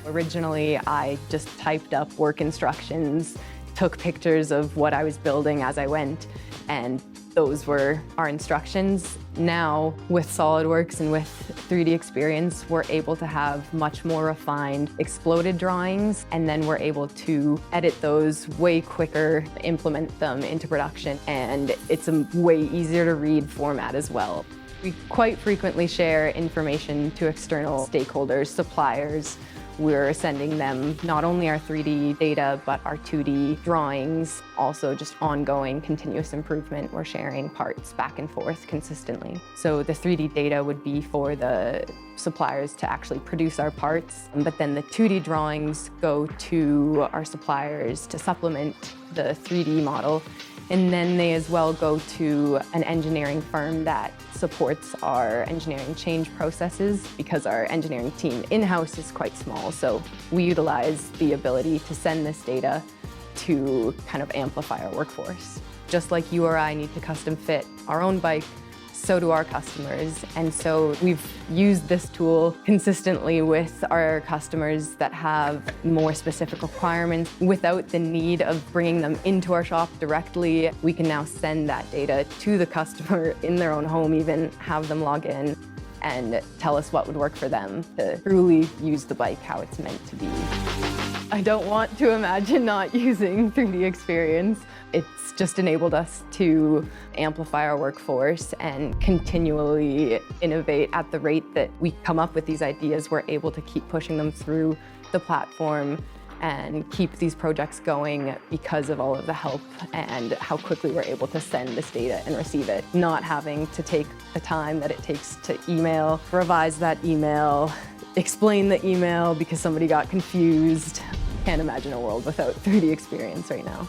Originally, I just typed up work instructions, took pictures of what I was building as I went, and those were our instructions. Now, with SOLIDWORKS and with 3D experience, we're able to have much more refined, exploded drawings, and then we're able to edit those way quicker, implement them into production, and it's a way easier to read format as well. We quite frequently share information to external stakeholders, suppliers. We're sending them not only our 3D data, but our 2D drawings, also just ongoing continuous improvement. We're sharing parts back and forth consistently. So the 3D data would be for the suppliers to actually produce our parts, but then the 2D drawings go to our suppliers to supplement the 3D model. And then they as well go to an engineering firm that supports our engineering change processes because our engineering team in-house is quite small. So we utilize the ability to send this data to kind of amplify our workforce. Just like you or I need to custom fit our own bike, so do our customers. And so we've used this tool consistently with our customers that have more specific requirements without the need of bringing them into our shop directly. We can now send that data to the customer in their own home, even have them log in and tell us what would work for them to truly use the bike how it's meant to be. I don't want to imagine not using 3D experience. It's just enabled us to amplify our workforce and continually innovate at the rate that we come up with these ideas. We're able to keep pushing them through the platform and keep these projects going because of all of the help and how quickly we're able to send this data and receive it, not having to take the time that it takes to email, revise that email, explain the email because somebody got confused. Can't imagine a world without 3D experience right now.